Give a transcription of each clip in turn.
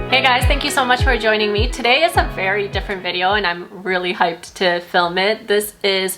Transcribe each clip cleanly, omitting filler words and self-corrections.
Hey guys, thank you so much for joining me. Today is a very different video and I'm really hyped to film it. This is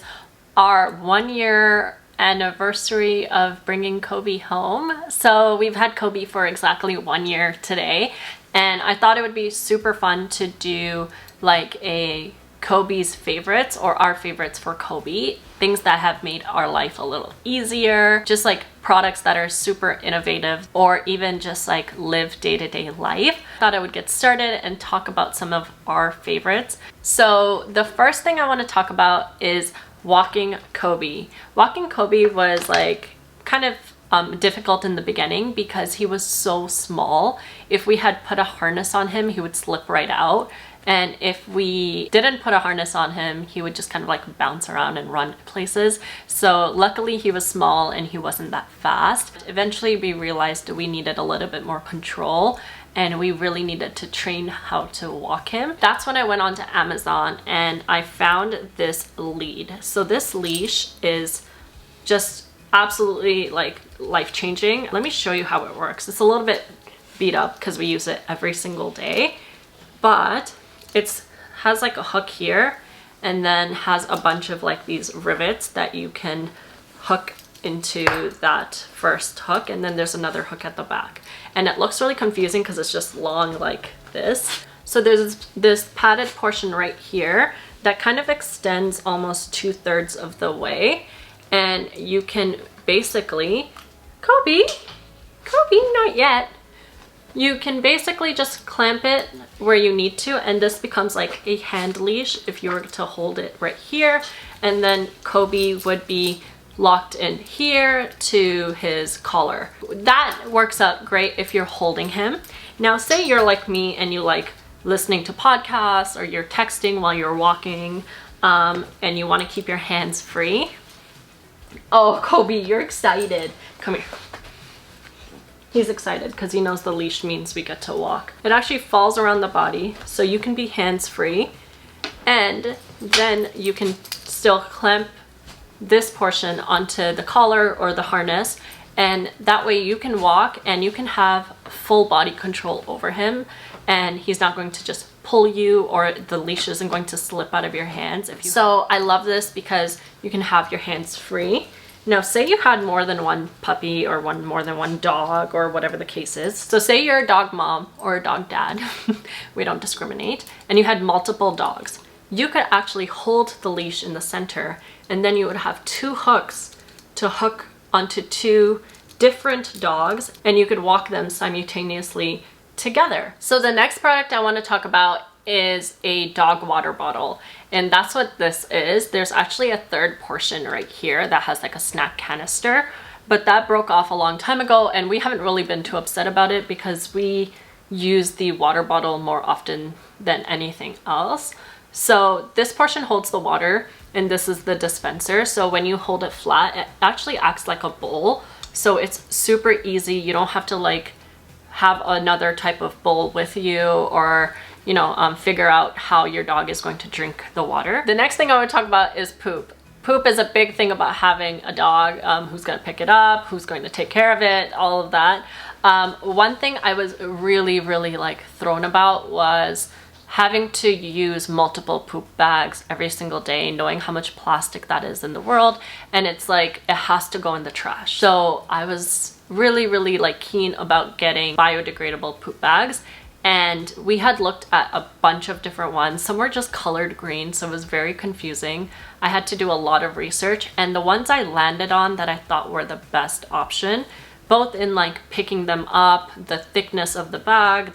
our 1-year anniversary of bringing Kobe home. So we've had Kobe for exactly 1 year today, and I thought it would be super fun to do like a Kobe's favorites or our favorites for Kobe, things that have made our life a little easier, just like products that are super innovative, or even just like live day-to-day life. Thought I would get started and talk about some of our favorites. So the first thing I want to talk about is walking Kobe. Walking Kobe was like kind of difficult in the beginning because he was so small. If we had put a harness on him, he would slip right out. And if we didn't put a harness on him, he would just kind of like bounce around and run places. So luckily he was small and he wasn't that fast. Eventually we realized we needed a little bit more control and we really needed to train how to walk him. That's when I went on to Amazon and I found this lead. So this leash is just absolutely like life-changing. Let me show you how it works. It's a little bit beat up because we use it every single day, but it has like a hook here and then has a bunch of like these rivets that you can hook into that first hook, and then there's another hook at the back. And it looks really confusing because it's just long like this. So there's this padded portion right here that kind of extends almost 2/3 of the way, and you can basically, Kobe, not yet. You can basically just clamp it where you need to, and this becomes like a hand leash if you were to hold it right here, and then Kobe would be locked in here to his collar. That works out great if you're holding him. Now say you're like me and you like listening to podcasts or you're texting while you're walking, and you want to keep your hands free. Oh, Kobe, you're excited. Come here. He's excited because he knows the leash means we get to walk. It actually falls around the body so you can be hands-free, and then you can still clamp this portion onto the collar or the harness, and that way you can walk and you can have full body control over him, and he's not going to just pull you, or the leash isn't going to slip out of your hands. So I love this because you can have your hands free. Now, say you had more than one puppy or more than one dog or whatever the case is. So say you're a dog mom or a dog dad, we don't discriminate, and you had multiple dogs. You could actually hold the leash in the center, and then you would have 2 hooks to hook onto 2 different dogs, and you could walk them simultaneously together. So the next product I want to talk about is a dog water bottle, and that's what this is. There's actually a third portion right here that has like a snack canister, but that broke off a long time ago and we haven't really been too upset about it because we use the water bottle more often than anything else. So this portion holds the water and this is the dispenser. So when you hold it flat, it actually acts like a bowl, so it's super easy. You don't have to like have another type of bowl with you, or you know, figure out how your dog is going to drink the water. The next thing I want to talk about is poop. Poop is a big thing about having a dog. Who's going to pick it up, who's going to take care of it, all of that. One thing I was really like thrown about was having to use multiple poop bags every single day, knowing how much plastic that is in the world, and it's like it has to go in the trash. So I was really like keen about getting biodegradable poop bags, and we had looked at a bunch of different ones. Some were just colored green, so it was very confusing. I had to do a lot of research, and the ones I landed on that I thought were the best option, both in like picking them up, the thickness of the bag,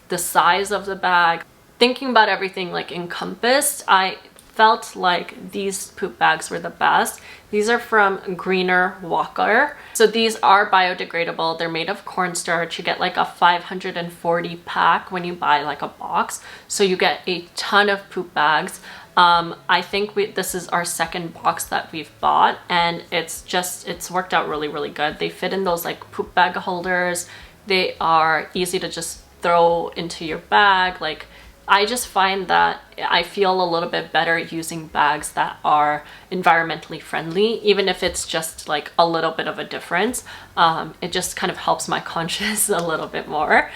the size of the bag, thinking about everything like encompassed, I felt like these poop bags were the best. These are from Greener Walker. So these are biodegradable. They're made of cornstarch. You get like a 540 pack when you buy like a box. So you get a ton of poop bags. I think this is our second box that we've bought, and it's worked out really good. They fit in those like poop bag holders. They are easy to just throw into your bag. Like, I just find that I feel a little bit better using bags that are environmentally friendly, even if it's just like a little bit of a difference. It just kind of helps my conscience a little bit more.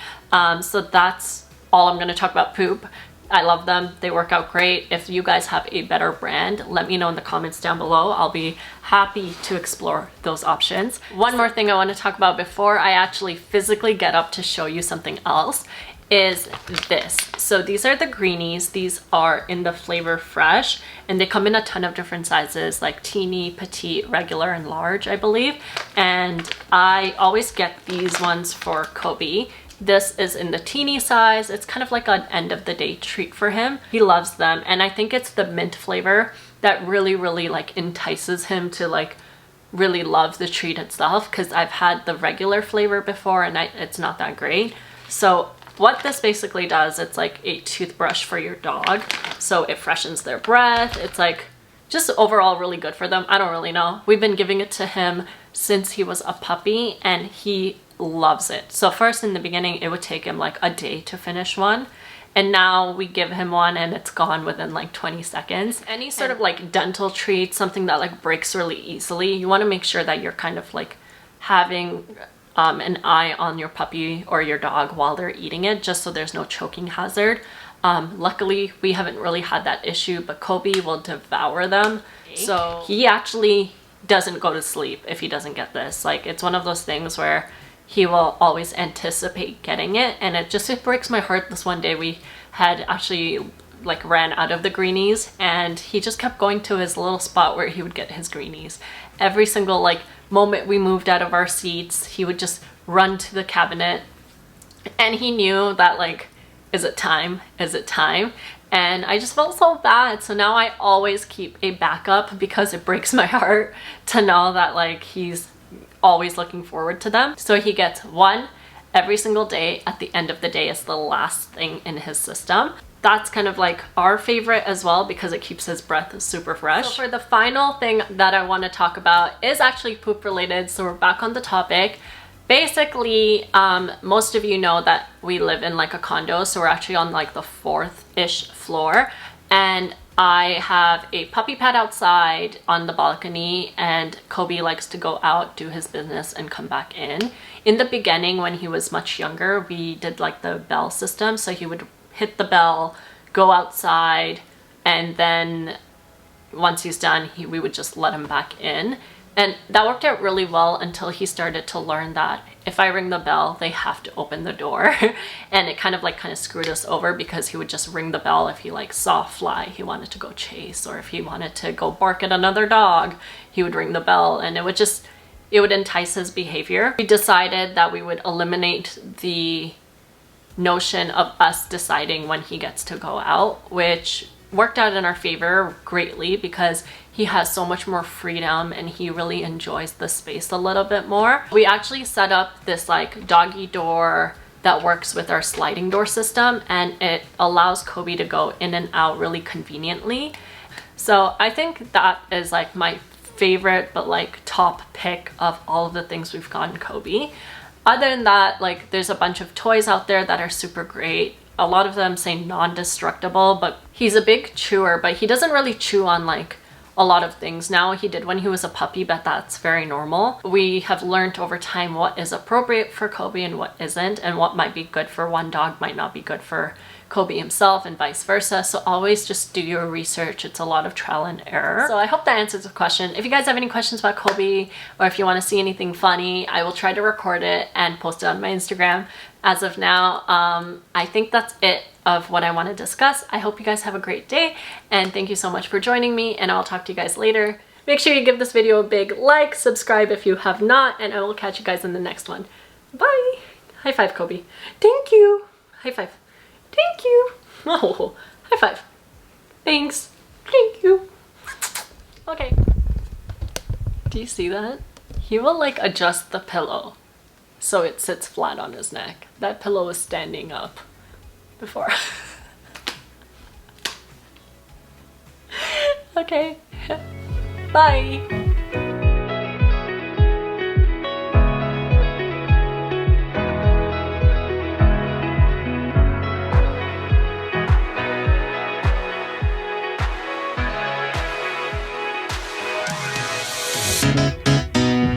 So that's all I'm going to talk about poop. I love them. They work out great. If you guys have a better brand, let me know in the comments down below. I'll be happy to explore those options. One more thing I want to talk about before I actually physically get up to show you something else is this. So these are the Greenies. These are in the Flavour Fresh, and they come in a ton of different sizes, like teeny, petite, regular, and large, I believe. And I always get these ones for Kobe. This is in the teeny size. It's kind of like an end of the day treat for him. He loves them, and I think it's the mint flavor that really like entices him to like really love the treat itself, because I've had the regular flavor before and it's not that great. So what this basically does, it's like a toothbrush for your dog. So it freshens their breath. It's like just overall really good for them. I don't really know. We've been giving it to him since he was a puppy and he loves it. So first in the beginning, it would take him like a day to finish one. And now we give him one and it's gone within like 20 seconds. Any sort of like dental treat, something that like breaks really easily, you want to make sure that you're kind of like having an eye on your puppy or your dog while they're eating it, just so there's no choking hazard. Luckily, we haven't really had that issue, but Kobe will devour them. So he actually doesn't go to sleep if he doesn't get this. Like, it's one of those things where he will always anticipate getting it, and it breaks my heart. This one day we had actually like ran out of the Greenies, and he just kept going to his little spot where he would get his Greenies. Every single like moment we moved out of our seats, he would just run to the cabinet, and he knew that like, is it time? Is it time? And I just felt so bad. So now I always keep a backup, because it breaks my heart to know that like he's always looking forward to them. So he gets one every single day. At the end of the day is the last thing in his system. That's kind of like our favorite as well, because it keeps his breath super fresh. So for the final thing that I want to talk about is actually poop related. So we're back on the topic. Basically, most of you know that we live in like a condo, so we're actually on like the 4th-ish floor, and I have a puppy pad outside on the balcony, and Kobe likes to go out, do his business, and come back in. In the beginning, when he was much younger, we did like the bell system, so he would hit the bell, go outside, and then once he's done, we would just let him back in. And that worked out really well until he started to learn that if I ring the bell, they have to open the door. And it kind of screwed us over, because he would just ring the bell if he like saw a fly he wanted to go chase, or if he wanted to go bark at another dog, he would ring the bell, and it would entice his behavior. We decided that we would eliminate the notion of us deciding when he gets to go out, which worked out in our favor greatly, because he has so much more freedom and he really enjoys the space a little bit more. We actually set up this like doggy door that works with our sliding door system, and it allows Kobe to go in and out really conveniently. So I think that is like my favorite, but like top pick of all of the things we've gotten Kobe. Other than that, like there's a bunch of toys out there that are super great. A lot of them say non-destructible, but he's a big chewer, but he doesn't really chew on like a lot of things now. He did when he was a puppy, but that's very normal. We have learned over time what is appropriate for Kobe and what isn't, and what might be good for one dog might not be good for Kobe himself, and vice versa. So always just do your research. It's a lot of trial and error. So I hope that answers the question. If you guys have any questions about Kobe, or if you want to see anything funny, I will try to record it and post it on my Instagram. As of now, I think that's it of what I want to discuss. I hope you guys have a great day, and thank you so much for joining me, and I'll talk to you guys later. Make sure you give this video a big like, subscribe if you have not, and I will catch you guys in the next one. Bye! High five, Kobe. Thank you! High five. Thank you! Oh, high five. Thanks. Thank you. Okay. Do you see that? He will like adjust the pillow so it sits flat on his neck. That pillow is standing up before. Okay. Bye.